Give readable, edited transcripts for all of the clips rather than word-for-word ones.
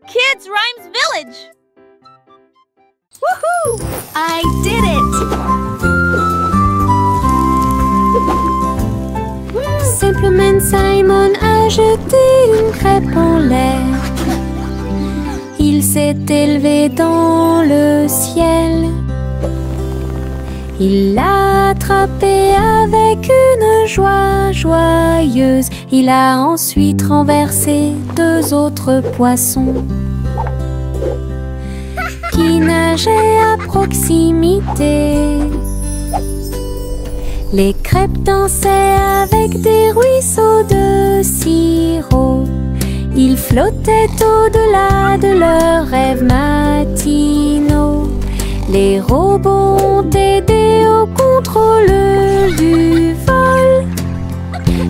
Kids Rhymes Village! Woohoo! I did it! Simplement Simon a jeté une crêpe en l'air. Il s'est élevé dans le ciel. Il l'a attrapé avec une joie joyeuse. Il a ensuite renversé 2 autres poissons qui nageaient à proximité. Les crêpes dansaient avec des ruisseaux de sirop. Ils flottaient au-delà de leurs rêves matinaux. Les robots ont aidé au contrôle du vol.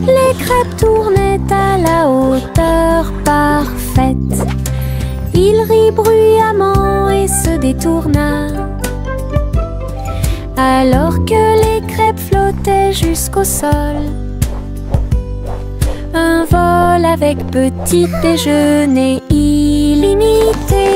Les crêpes tournaient à la hauteur parfaite. Il rit bruyamment et se détourna. Alors que les crêpes flottaient jusqu'au sol. Un vol avec petit déjeuner illimité.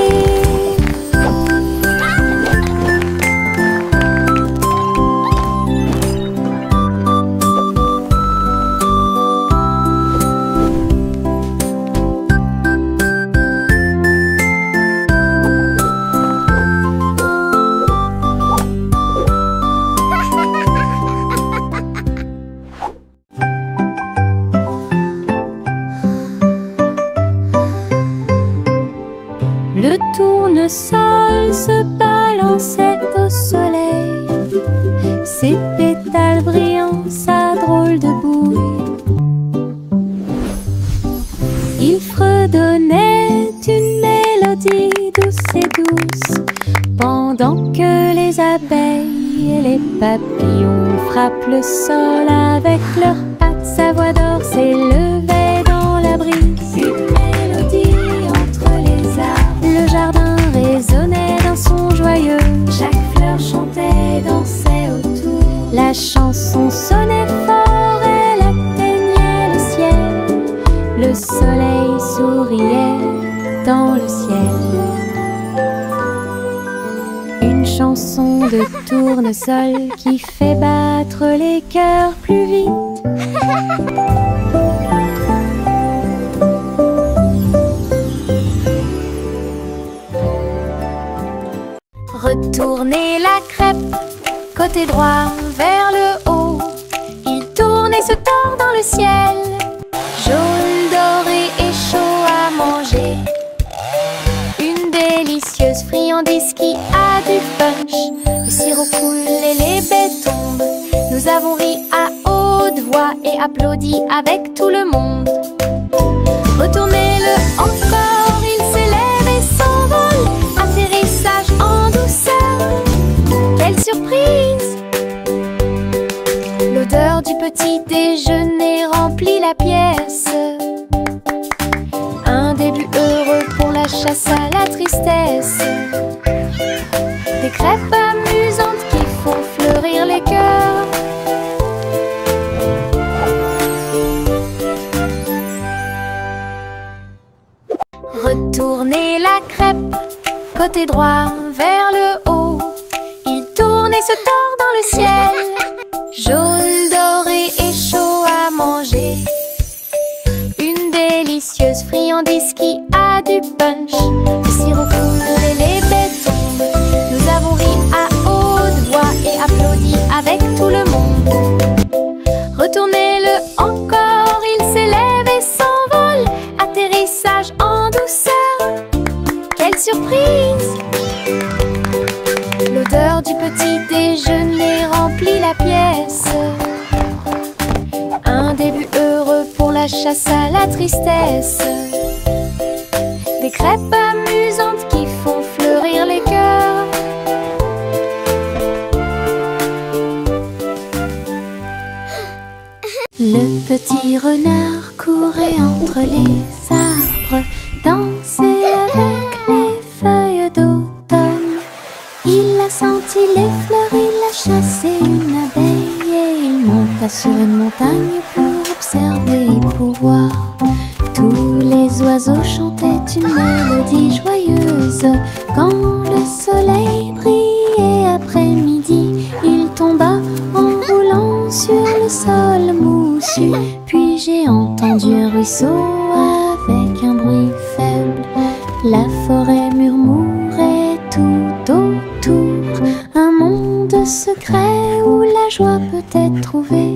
Le tournesol se balançait au soleil, ses pétales brillants, sa drôle de bouille. Il fredonnait une mélodie douce et douce, pendant que les abeilles et les papillons frappent le sol avec leurs pattes. Sa voix d'or s'élevait dans la brise, une mélodie entre les arbres. Le jardin résonnait d'un son joyeux, chaque fleur chantait, dansait autour. La chanson sonnait fort, elle atteignait le ciel. Le soleil souriait dans le ciel. Une chanson de tournesol qui fait battre les cœurs plus vite. Retournez la crêpe, côté droit vers le haut. Il tourne et se tord dans le ciel. Jaune, doré et chaud à manger. Une délicieuse friandise qui a du punch. Le sirop coule et les baies tombent. Nous avons ri à haute voix et applaudi avec tout le monde. Retournez-le encore, il s'élève et s'envole. Atterrissage en douceur, quelle surprise! L'odeur du petit déjeuner remplit la pièce. Un début heureux pour la chasse à la tristesse. Des crêpes amusantes qui font fleurir les cœurs. Retournez la crêpe, côté droit vers le haut. Il tourne et se tord dans le ciel. Jaune, doré et chaud à manger. Une délicieuse friandise qui a du punch. Le sirop coule et les baies tombent. Nous avons ri à haute voix et applaudi avec tout le monde. Retournez-le encore, il s'élève et s'envole. Atterrissage en douceur, quelle surprise! L'odeur du petit déjeuner remplit la pièce. Un début heureux pour la chasse à la tristesse. Des crêpes amusantes qui font fleurir les cœurs. Le petit renard courait entre les arbres, dansait avec les feuilles d'automne. Il a senti les fleurs, il a chassé une abeille et il monta sur une montagne pour observer et pour voir tous les oiseaux oiseaux chantaient une mélodie joyeuse. Quand le soleil brillait après-midi, il tomba en roulant sur le sol moussu. Puis j'ai entendu un ruisseau avec un bruit faible. La forêt murmurait tout autour, un monde secret où la joie peut être trouvée.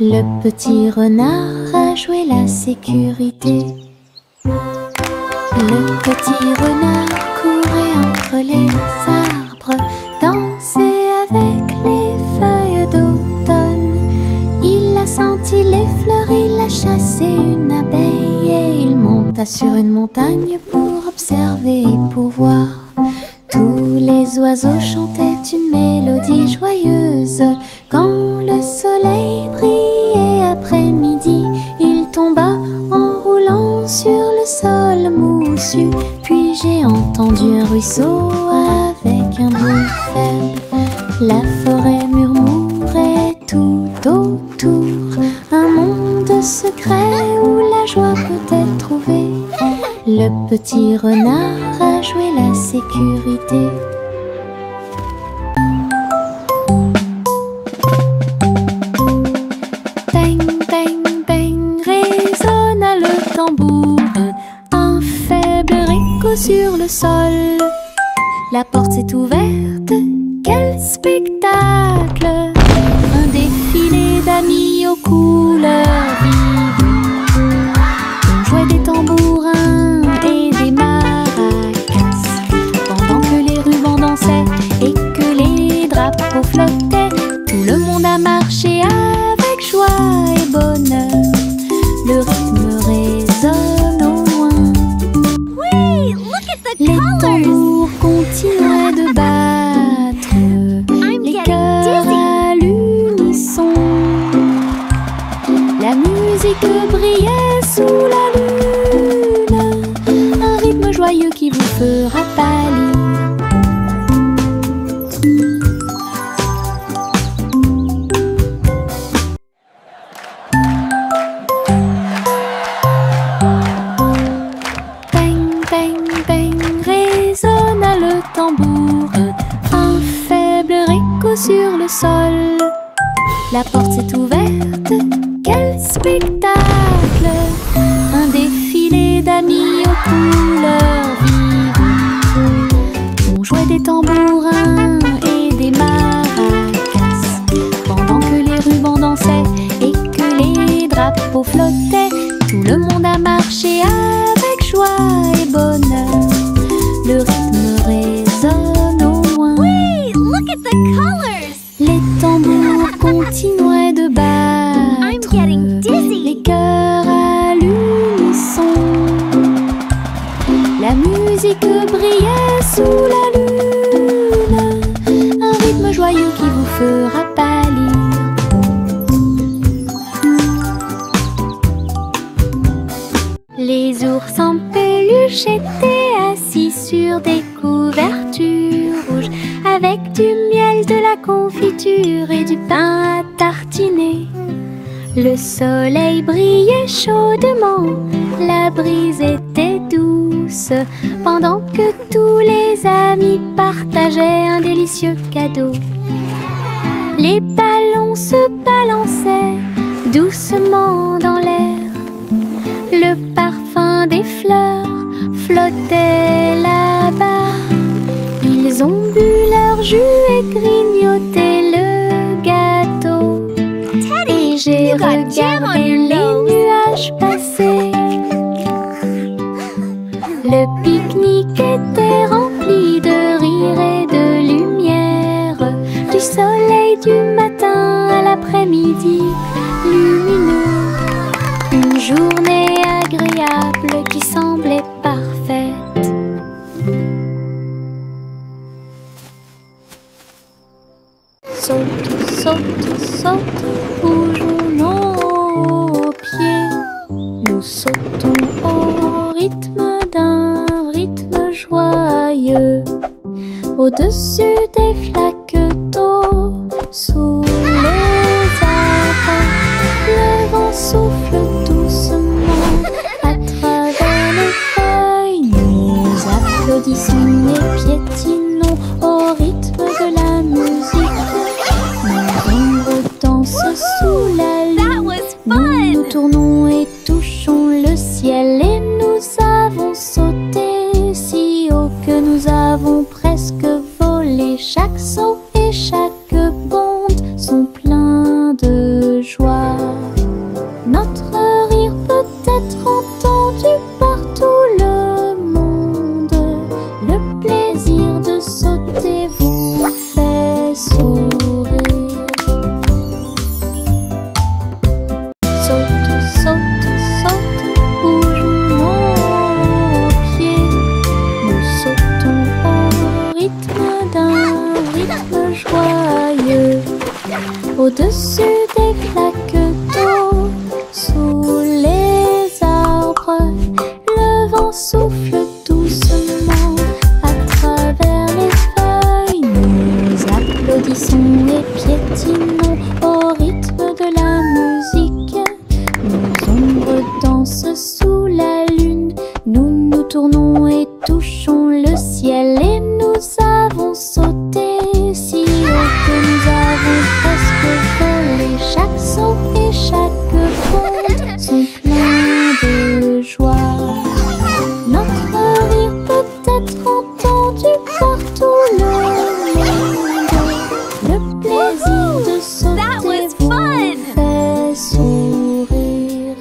Le petit renard a joué la sécurité. Le petit renard courait entre les arbres, dansait avec les feuilles d'automne. Il a senti les fleurs, il a chassé une abeille et il monta sur une montagne pour observer et pour voir. Tous les oiseaux chantaient une mélodie joyeuse. Quand le soleil brillait après-midi, il tomba en roulant sur le sol moussu. Puis j'ai entendu un ruisseau avec un bruit faible. La forêt murmurait tout autour, un monde secret où la joie peut être trouvée. Le petit renard a joué la sécurité. Bang, bang, bang, résonna le tambour. Un faible écho sur le sol. La porte s'est ouverte, quel spectacle! Un défilé d'amis aux couleurs vives. On jouait des tambourins et des maracas, pendant que les rubans dansaient et que les drapeaux flottaient. Tout le monde a marché avec joie et bonheur. Le rythme résonne au loin. Wait, look at the Les colors! tambours continuaient de battre, les cœurs à l'unisson. La musique brillait sous la lune, un rythme joyeux qui vous fera pâlir. Bang, bang, bang, résonna le tambour. Un faible écho sur le sol. La porte s'est ouverte, quel spectacle! Un défilé d'amis aux couleurs vives. On jouait des tambourins et des maracas, pendant que les rubans dansaient et que les drapeaux flottaient. Tout le monde a marché avec joie et bonheur. Le rythme résonne au loin. Wait, look at the colors! Les tambours continuaient de battre. I'm getting dizzy. Les cœurs à l'unisson. La musique brillait sous la lune, un rythme joyeux qui vous fera pâlir. Les ours en peluche étaient assis sur des couvertures rouges, avec du miel, de la confiture et du pain à tartiner. Le soleil brillait chaudement, la brise était douce, pendant que tous les amis partageaient un délicieux cadeau. Les ballons se balançaient doucement dans l'air. Le parfum des fleurs flottait là-bas. Ils ont bu leur jus et grignoté le gâteau. Et j'ai you got jam on regardé your les nose. nuages passer. Le pique-nique était rempli de rire et de lumière, du soleil du matin à l'après-midi lumineux. Une journée agréable qui semblait parfaite. Saute, saute, saute, bougeons nos pieds. Nous sautons au rythme d'un rythme joyeux, au-dessus des flaques d'eau, sous les arbres. Le vent souffle doucement à travers au-dessus des flaques d'eau. Sous les arbres, le vent souffle doucement à travers les feuilles. Nous applaudissons et piétinons au rythme de la musique. Nos ombres dansent sous la lune. Nous nous tournons et touchons le ciel. Et nous avons sauté si haut que nous avons presque volé. Chaque son et chaque bond sont pleins de joie. Notre rire peut être entendu par tout le monde. Le plaisir de sauter vous fait sourire.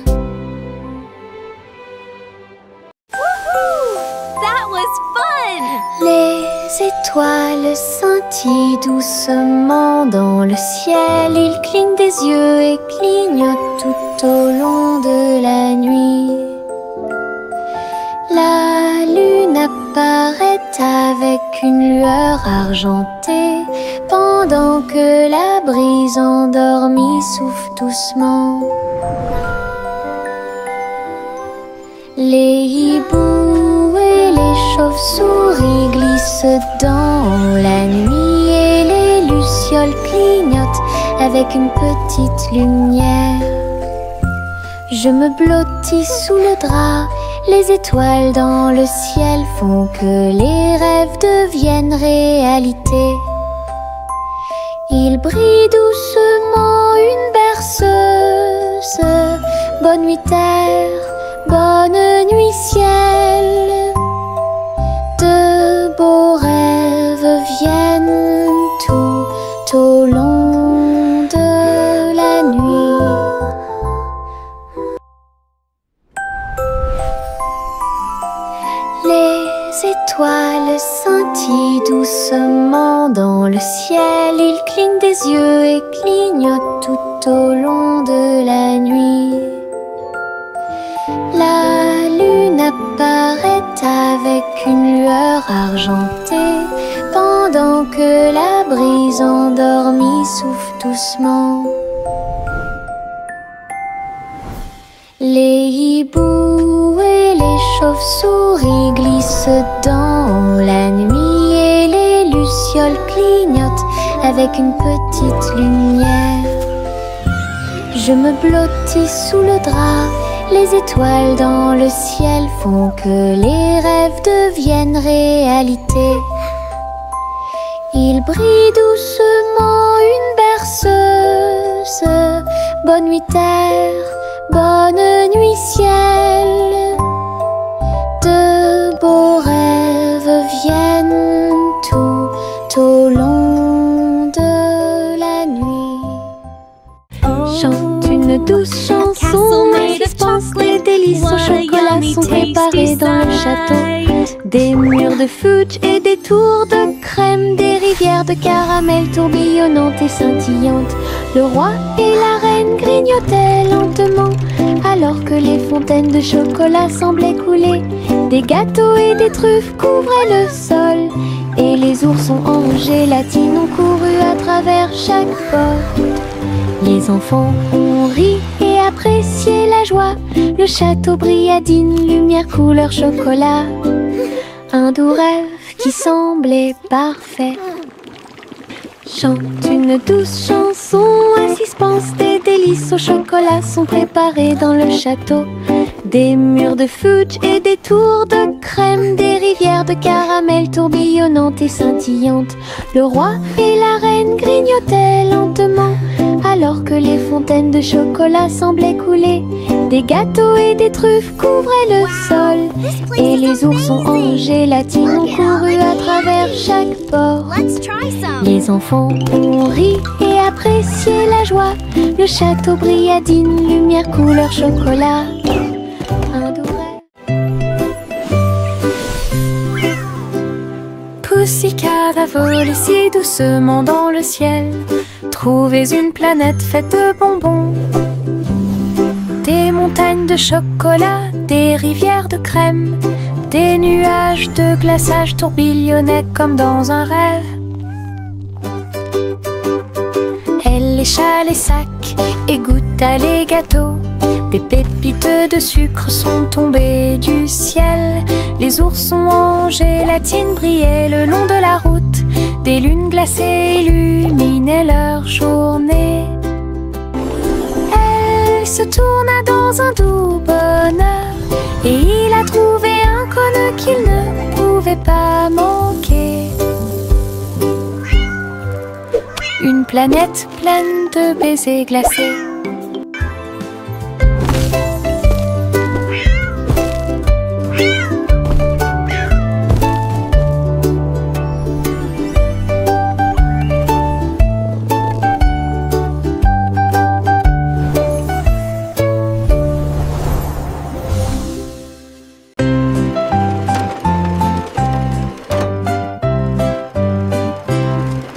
That was fun! Les étoiles scintillent doucement dans le ciel. Ils clignent des yeux et clignotent tout au long de la nuit. La lune apparaît avec une lueur argentée pendant que la brise endormie souffle doucement. Les hiboux et les chauves-souris glissent dans la nuit et les lucioles clignotent avec une petite lumière. Je me blottis sous le drap, les étoiles dans le ciel font que les rêves deviennent réalité. Il brille doucement une berceuse. Bonne nuit terre, bonne nuit ciel. De beaux rêves viennent tout au long de la nuit. Les étoiles scintillent doucement dans le ciel. Ils clignent des yeux et clignotent tout au long de la nuit. La lune apparaît avec une lueur argentée pendant que la brise endormie souffle doucement. Les hiboux et les chauves-souris glissent dans la nuit et les lucioles clignotent avec une petite lumière. Je me blottis sous le drap, les étoiles dans le ciel font que les rêves deviennent réalité. Il brille doucement une berceuse. Bonne nuit terre, bonne nuit ciel. De beaux rêves viennent tout au long de la nuit. Chante une douce chanson, les délices au chocolat sont préparés dans le château. Des murs de fudge et des tours de crème, des rivières de caramel tourbillonnantes et scintillantes. Le roi et la reine grignotaient lentement, alors que les fontaines de chocolat semblaient couler. Des gâteaux et des truffes couvraient le sol, et les oursons en gélatine ont couru à travers chaque porte. Les enfants ont ri et apprécié la joie. Le château brilla d'une lumière couleur chocolat. Un doux rêve qui semblait parfait. Chante une douce chanson, un suspense, des délices au chocolat sont préparés dans le château. Des murs de fudge et des tours de crème, des rivières de caramel tourbillonnantes et scintillantes. Le roi et la reine grignotaient lentement, alors que les fontaines de chocolat semblaient couler. Des gâteaux et des truffes couvraient le sol, et les oursons en gélatine ont couru à travers chaque porte. Les enfants ont ri et apprécié la joie. Le château brilla d'une lumière couleur chocolat. Un doux rêve. Pussycat a volé si doucement dans le ciel. Trouvez une planète faite de bonbons. Des montagnes de chocolat, des rivières de crème, des nuages de glaçage tourbillonnaient comme dans un rêve. Elle les chats, les sacs et goûte à les gâteaux. Des pépites de sucre sont tombées du ciel. Les oursons en gélatine brillaient le long de la route. Des lunes glacées illuminaient leur journée. Elle se tourna dans un doux bonheur et il a trouvé un cône qu'il ne pouvait pas manquer. Une planète pleine de baisers glacés.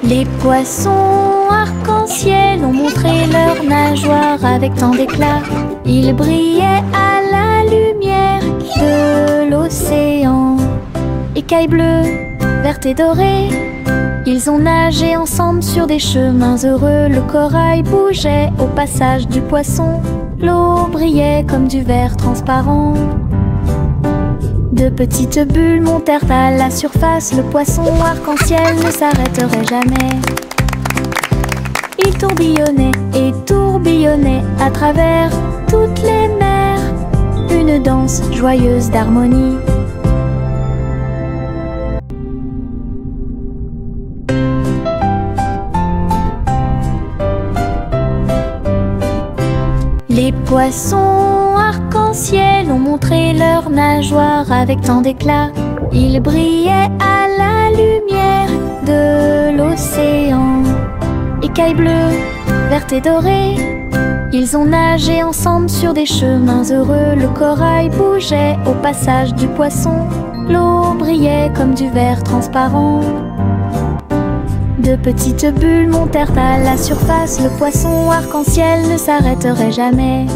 Les poissons arc-en-ciel ont montré leurs nageoires avec tant d'éclat. Ils brillaient à la lumière de l'océan. Écailles bleues, vertes et dorées, ils ont nagé ensemble sur des chemins heureux. Le corail bougeait au passage du poisson. L'eau brillait comme du verre transparent. De petites bulles montèrent à la surface. Le poisson arc-en-ciel ne s'arrêterait jamais. Il tourbillonnait et tourbillonnait à travers toutes les mers. Une danse joyeuse d'harmonie. Les poissons arc-en-ciel ont montré leurs nageoires avec tant d'éclat. Ils brillaient à la lumière de l'océan. Écailles bleues, vertes et dorées, ils ont nagé ensemble sur des chemins heureux. Le corail bougeait au passage du poisson. L'eau brillait comme du verre transparent. De petites bulles montèrent à la surface. Le poisson arc-en-ciel ne s'arrêterait jamais.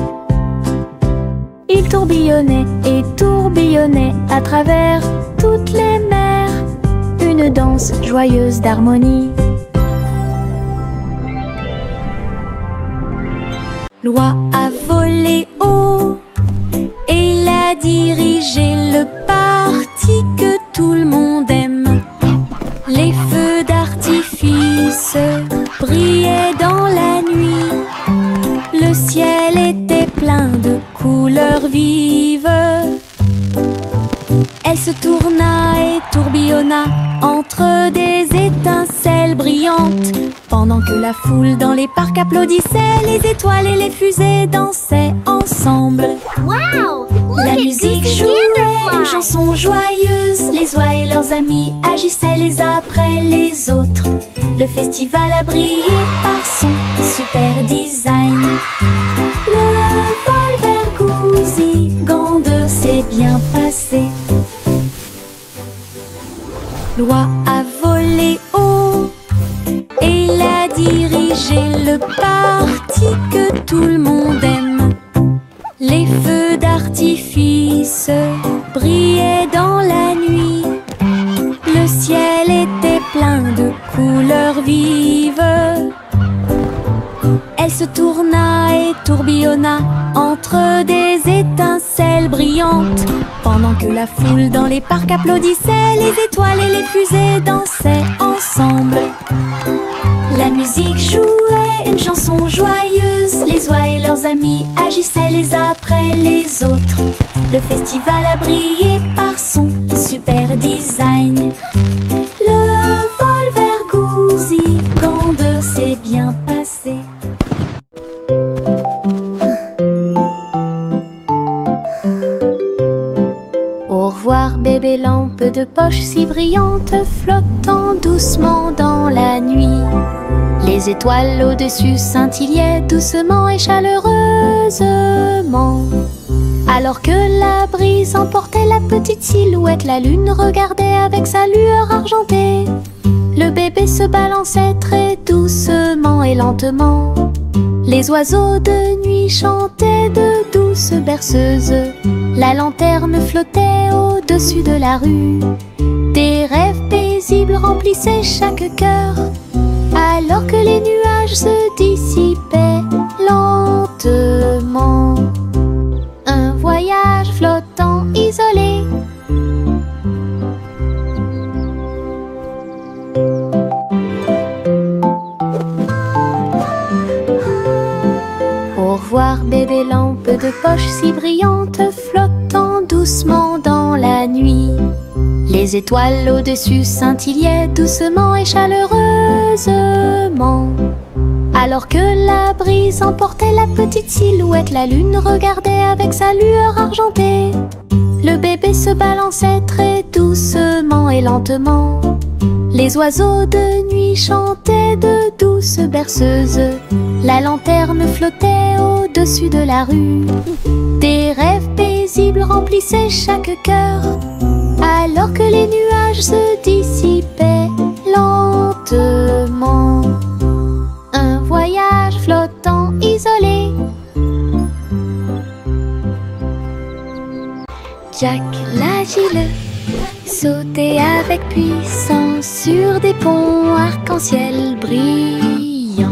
Il tourbillonnait et tourbillonnait à travers toutes les mers. Une danse joyeuse d'harmonie. L'oie a volé haut et il a dirigé le parti que tout le monde aime. Les feux d'artifice brillaient dans la nuit. Le ciel était plein de couleurs vives. Elle se tourna et tourbillonna entre des étincelles brillantes. Pendant que la foule dans les parcs applaudissait, les étoiles et les fusées dansaient ensemble. Wow! La musique jouait une chanson joyeuse. Les oies et leurs amis agissaient les uns après les autres. Le festival a brillé par son super design. Le vol vers Goosey-Gander s'est bien passé. L'oie a volé haut et il a dirigé le parti que tout le monde aime. Les feux d'artifice brillaient dans la nuit. Le ciel était plein de couleurs vives. Elle se tourna et tourbillonna entre des étincelles brillantes. Pendant que la foule dans les parcs applaudissait, les étoiles et les fusées dansaient ensemble. La musique jouait une chanson joyeuse. Les oies et leurs amis agissaient les uns après les autres. Le festival a brillé par son super design. Le vol vers Goosey-Gander s'est bien passé. Au revoir bébé lampe de poche si brillante, flottant doucement dans la nuit. Les étoiles au-dessus scintillaient doucement et chaleureusement. Alors que la brise emportait la petite silhouette, la lune regardait avec sa lueur argentée. Le bébé se balançait très doucement et lentement. Les oiseaux de nuit chantaient de douces berceuses. La lanterne flottait au-dessus de la rue. Des rêves paisibles remplissaient chaque cœur. Alors alors que les nuages se dissipaient lentement. Un voyage flottant isolé. Au revoir bébé lampe de poche si brillante, flottant doucement dans la nuit. Les étoiles au-dessus scintillaient doucement et chaleureusement. Alors que la brise emportait la petite silhouette, la lune regardait avec sa lueur argentée. Le bébé se balançait très doucement et lentement. Les oiseaux de nuit chantaient de douces berceuses. La lanterne flottait au-dessus de la rue. Des rêves paisibles remplissaient chaque cœur, alors que les nuages se dissipaient lentement. Un voyage flottant isolé. Jack l'agile sautait avec puissance sur des ponts arc-en-ciel brillants.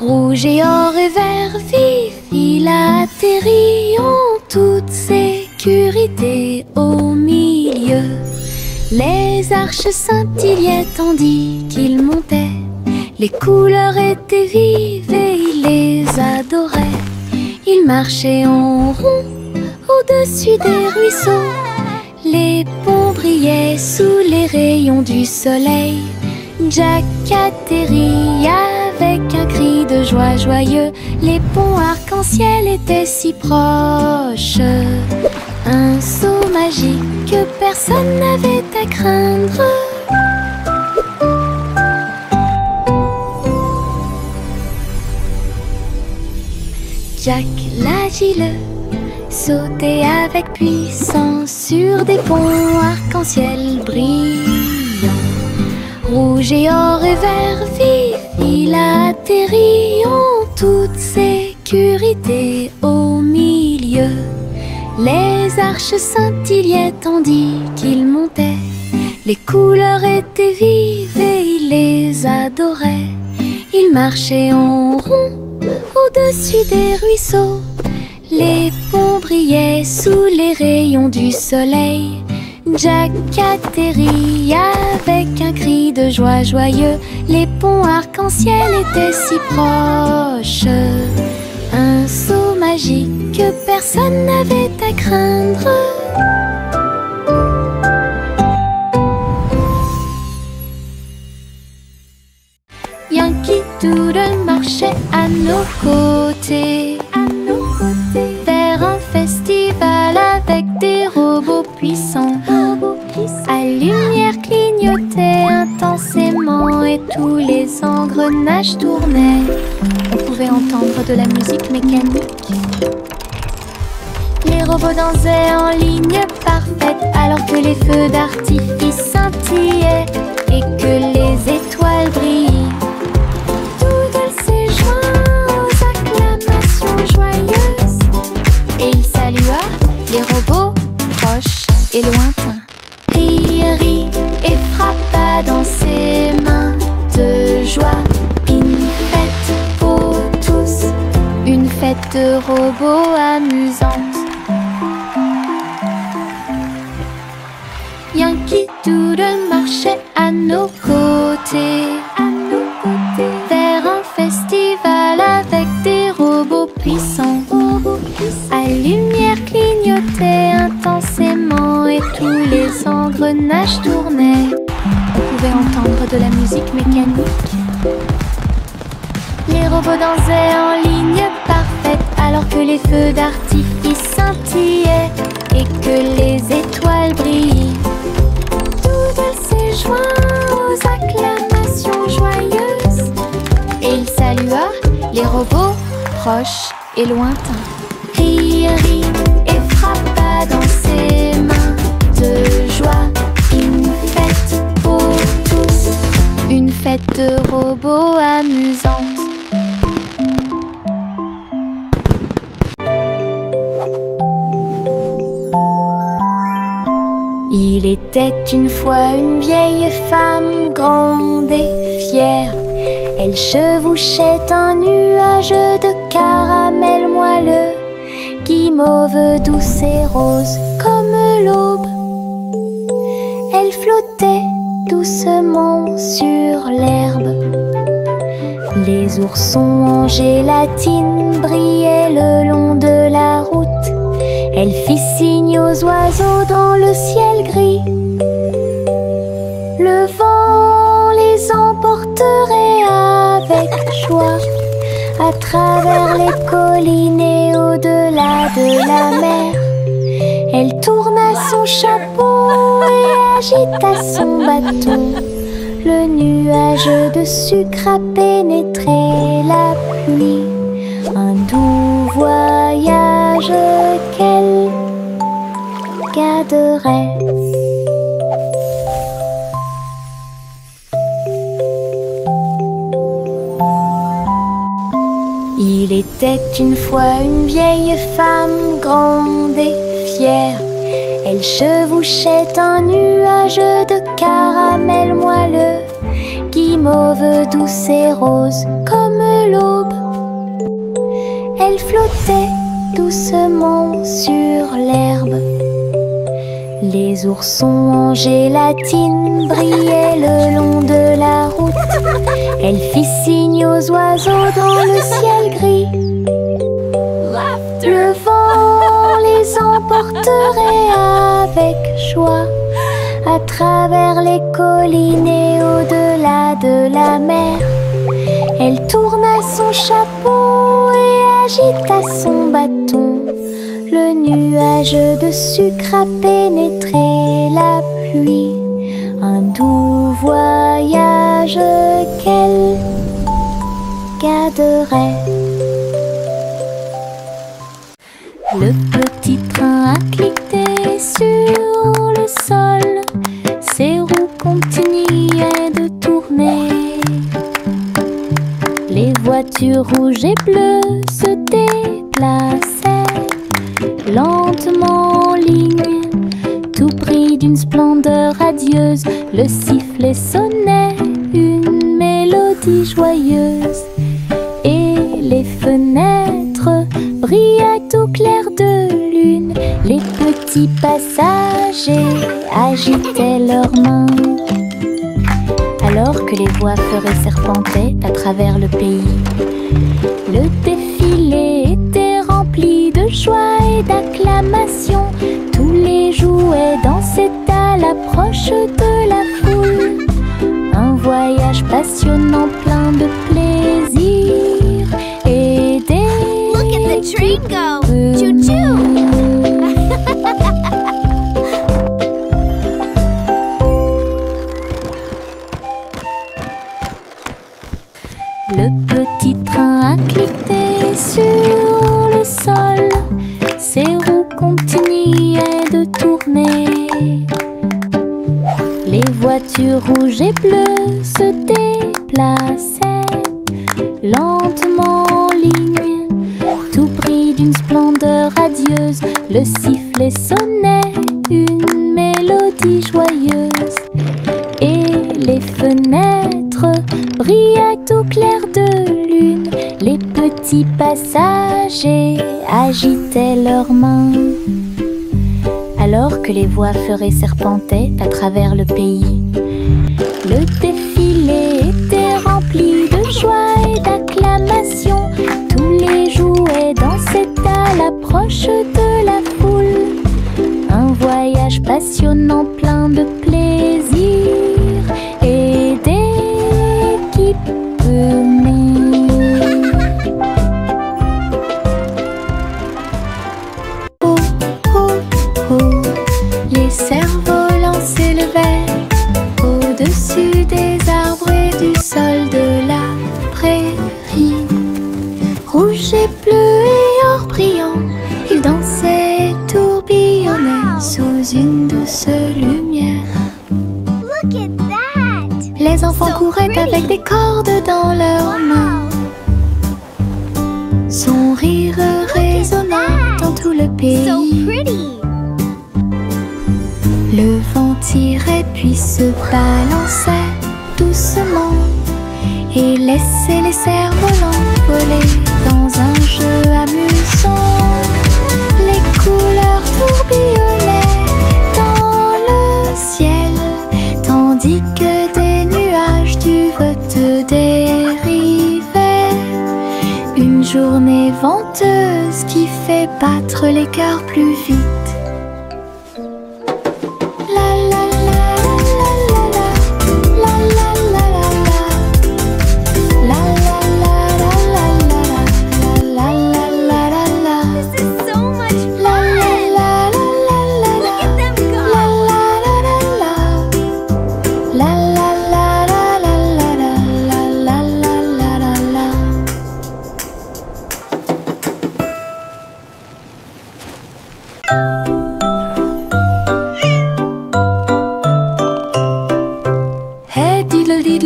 Rouge et or et vert vif, il atterrit en toute sécurité au milieu. Les arches scintillaient tandis qu'il montait. Les couleurs étaient vives et il les adorait. Il marchait en rond au-dessus des ruisseaux. Les ponts brillaient sous les rayons du soleil. Jack atterrit avec un cri de joie joyeux. Les ponts arc-en-ciel étaient si proches. Un saut magique que personne n'avait à craindre. Jack l'agile sautait avec puissance sur des ponts arc-en-ciel brillants. Rouge et or et vert vif, il atterrit en toute sécurité au milieu. Les arches scintillaient tandis qu'il montait. Les couleurs étaient vives et il les adorait. Il marchait en rond au-dessus des ruisseaux. Les ponts brillaient sous les rayons du soleil. Jack atterrit avec un cri de joie joyeux. Les ponts arc-en-ciel étaient si proches. Un saut magique que personne n'avait à craindre. Yankee Doodle marchait à nos côtés, vers un festival avec des robots puissants. À lumière clignotait intensément et tous les engrenages tournaient. On pouvait entendre de la musique mécanique. Les robots dansaient en ligne parfaite alors que les feux d'artifice scintillaient et que les étoiles brillaient. Doodle s'est joint aux acclamations joyeuses et il salua les robots proches et lointains. Rit et frappa dans ses mains de joie. Une fête pour tous, une fête de robots amusante. Yankee Doodle marchait à nos côtés, vers un festival avec des robots puissants. À lumière clignotait intensément et tous les engrenages tournaient. On pouvait entendre de la musique mécanique. Les robots dansaient en ligne parfaite alors que les feux d'artifice scintillaient et que les étoiles brillaient. Doodle s'est joint aux acclamations joyeuses et il salua les robots proches et lointains. Rit et frappa dans ses mains de joie. Une fête pour tous, une fête de robots amusante. Il était une fois une vieille femme grande et fière. Elle chevauchait un nuage de caramel moelleux, guimauve douce et rose comme l'aube. Elle flottait doucement sur l'herbe. Les oursons en gélatine brillaient le long de la route. Elle fit signe aux oiseaux dans le ciel gris. Le vent les emporterait avec joie à travers les collines et au-delà de la mer. Elle tourna son chapeau et agita son bâton. Le nuage de sucre a pénétré la pluie. Un doux voyage qu'elle garderait. Il était une fois une vieille femme grande et fière. Elle chevauchait un nuage de caramel moelleux, guimauve douce et rose comme l'aube. Elle flottait doucement sur l'herbe. Les oursons en gélatine brillaient le long de la route. Elle fit signe aux oiseaux dans le ciel gris. Le vent les emporterait avec joie à travers les collines et au-delà de la mer. Elle tourna son chapeau et agita son bâton. Le nuage de sucre a pénétré la pluie. Un doux voyage qu'elle garderait. Le petit train a cliqué sur le sol. Ses roues continuaient de tourner. Les voitures rouges et bleues se déplaçaient lentement en ligne, tout pris d'une splendeur radieuse. Le sifflet sonnait une mélodie joyeuse, et les fenêtres brillaient au clair de lune. Les petits passagers agitaient leurs mains, alors que les voix feuraient serpentaient à travers le pays. Le défilé était rempli de joie et d'acclamation. Tous les jouets dansaient à l'approche de la foule. Un voyage passionnant plein de plaisir et des... Look at the train go! Choo-choo! Le petit train a cliqué sur le sol. Ses roues continuaient de tourner. Les voitures rouges et bleues se déplaçaient lentement en ligne, tout pris d'une splendeur radieuse. Le sifflet sonnait une mélodie joyeuse, et les fenêtres brillaient au clair de lune. Les petits passagers agitaient leurs mains, alors que les voix feuraient serpentaient à travers le pays. Le défilé était rempli de joie et d'acclamation. Tous les jouets dansaient à l'approche de la foule. Un voyage passionnant plein de plaisir et d'équipements. Oh, oh, oh, les cerfs-volants s'élevaient au-dessus des arbres et du sol de la prairie. Rouge et bleu et or brillant, ils dansaient et tourbillonnaient sous une douce lumière. Look at that! Les enfants couraient avec des cordes dans leurs mains. Son rire résonnait dans tout le pays. So pretty! Le vent tirait puis se balançait doucement, et laisser les cerfs-volants voler dans un jeu amusant. Les couleurs tourbillonnaient dans le ciel, tandis que des nuages du te dérivaient. Une journée venteuse qui fait battre les cœurs plus vite.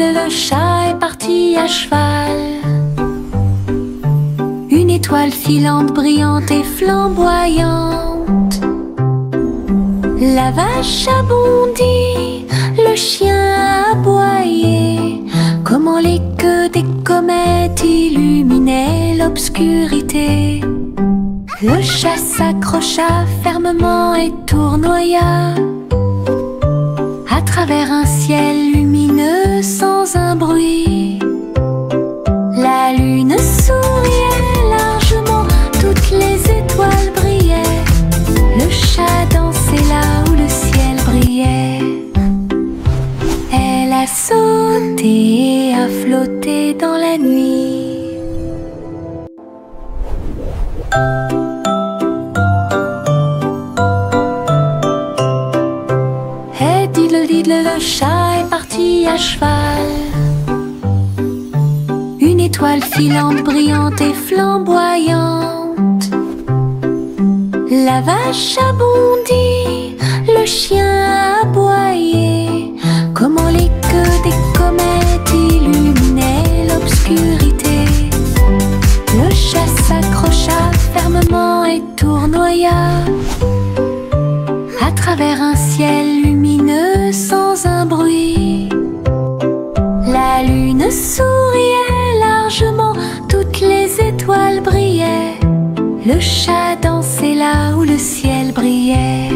Le chat est parti à cheval. Une étoile filante, brillante et flamboyante. La vache a bondi, le chien a aboyé. Comment les queues des comètes illuminaient l'obscurité. Le chat s'accrocha fermement et tournoya à travers un ciel lumineux sans un bruit. La lune souriait largement, toutes les étoiles brillaient. Le chat dansait là où le ciel brillait. Elle a sauté et a flotté dans la nuit. Le chat est parti à cheval. Une étoile filante, brillante et flamboyante. La vache a bondi, le chien a aboyé. Comment les queues des comètes illuminaient l'obscurité. Le chat s'accrocha fermement et tournoya à travers un ciel lumineux sans un bruit. La lune souriait largement, toutes les étoiles brillaient. Le chat dansait là où le ciel brillait.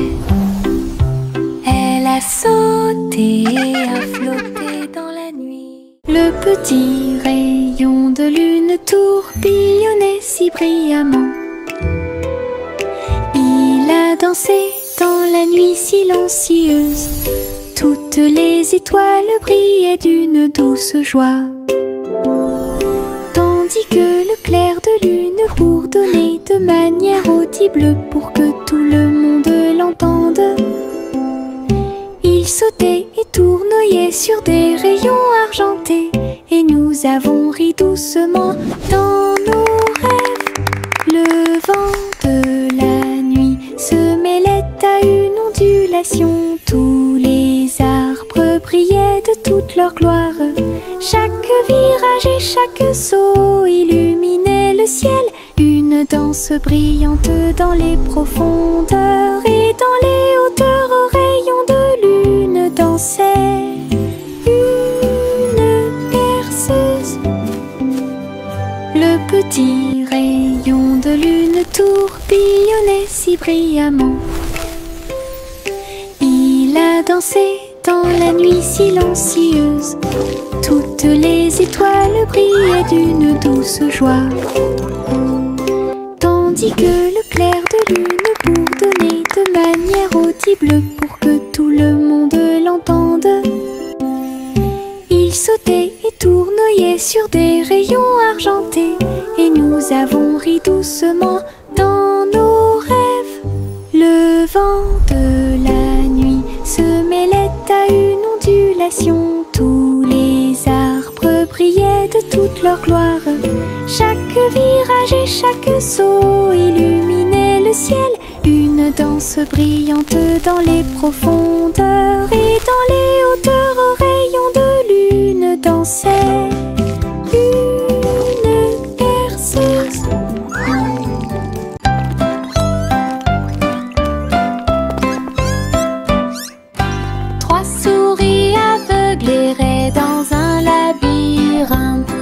Elle a sauté et a flotté dans la nuit. Le petit rayon de lune tourbillonnait si brillamment. Il a dansé dans la nuit silencieuse. Toutes les étoiles brillaient d'une douce joie, tandis que le clair de lune bourdonnait de manière audible pour que tout le monde l'entende. Il sautait et tournoyait sur des rayons argentés, et nous avons ri doucement dans nos rêves. Le vent de la nuit se mêlait à une ondulation. Tous les arbres brillaient de toute leur gloire. Chaque virage et chaque saut illuminait le ciel. Une danse brillante dans les profondeurs, et dans les hauteurs aux rayons de lune dansait une berceuse. Le petit rayon de lune tourbillonnait si brillamment. Il a dansé dans la nuit silencieuse. Toutes les étoiles brillaient d'une douce joie, tandis que le clair de lune bourdonnait de manière audible pour que tout le monde l'entende. Il sautait et tournoyait sur des rayons argentés, et nous avons ri doucement dans nos rêves. Le vent de la nuit se mêlait à une ondulation. Tous les arbres brillaient de toute leur gloire. Chaque virage et chaque saut illuminait le ciel. Une danse brillante dans les profondeurs, et dans les hauteurs aux rayons de lune dansait une berceuse. Trois souris aveugles erraient dans un labyrinthe.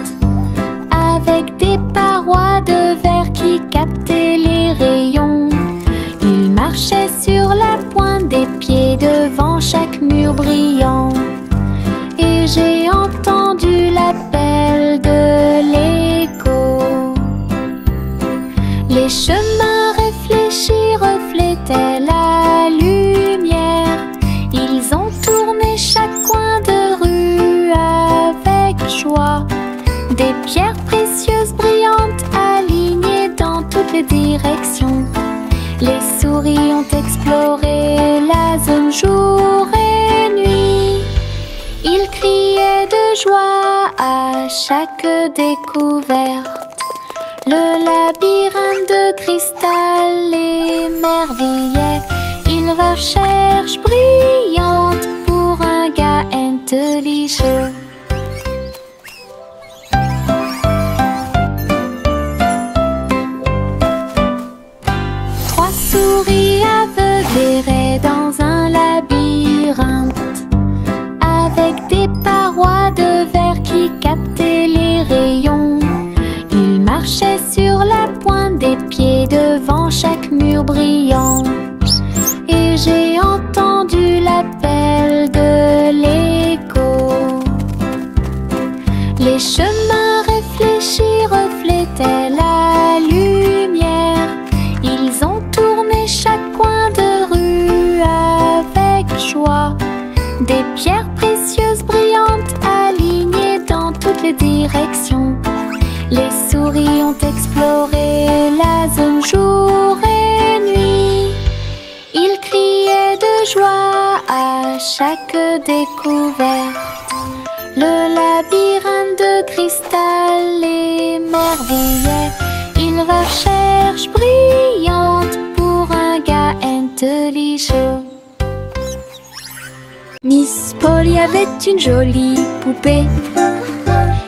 capter les rayons. Il marchait sur la pointe des pieds devant chaque mur brillant. Et j'ai entendu l'appel de l'écho. Les chemins réfléchis reflétaient la lumière. Ils ont tourné chaque coin de rue avec joie. Des pierres précieuses brillantes alignées dans toutes les directions. Les souris ont exploré la zone jour et nuit. Ils criaient de joie à chaque découverte. Le labyrinthe de cristal l'émerveillait. Une recherche brillante pour un gars intelligent. Trois souris aveugles erraient dans un labyrinthe, avec des parois de verre qui captaient les rayons. Ils marchaient sur la pointe des pieds devant chaque mur brillant. Et j'ai entendu l'appel de l'écho. Les chemins réfléchis reflétaient la lumière. Ils ont tourné chaque coin de rue avec joie. Des pierres précieuses brillantes alignées dans toutes les directions. Les souris ont exploré la zone jour et nuit. Ils criaient de joie à chaque découverte. Le labyrinthe de cristal l'émerveillait. Une recherche brillante pour un gars intelligent. Miss Polly avait une jolie poupée.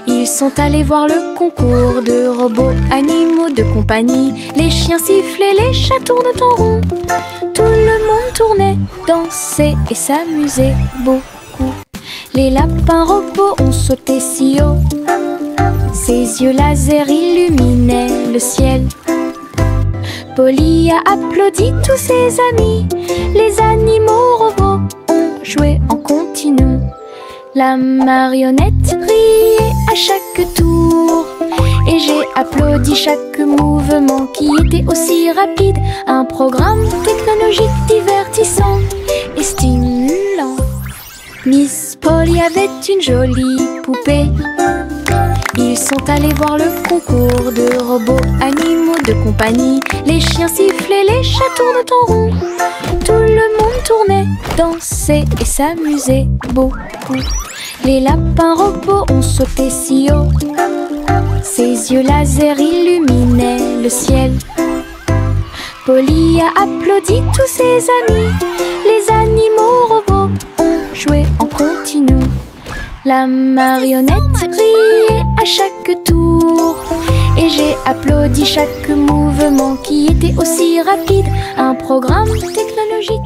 Ils sont allés voir le concours de robots animaux de compagnie. Les chiens sifflaient, les chats tournaient en rond. Tout le monde tournait, dansait et s'amusait beaucoup. Les lapins robots ont sauté si haut. Ses yeux laser illuminaient le ciel. Polly a applaudi tous ses amis. Les animaux robots ont joué en continu. La marionnette riait à chaque tour. Et j'ai applaudi chaque mouvement qui était aussi rapide. Un programme technologique divertissant et stimulant. Miss Polly avait une jolie poupée. Ils sont allés voir le concours de robots animaux de compagnie. Les chiens sifflaient, les chats tournaient en rond. Tout le monde tournait, dansait et s'amusait beaucoup. Les lapins robots ont sauté si haut. Ses yeux laser illuminaient le ciel. Polly a applaudi tous ses amis. Les animaux robots ont joué en continu. La marionnette riait à chaque tour. Et j'ai applaudi chaque mouvement qui était aussi rapide. Un programme technologique.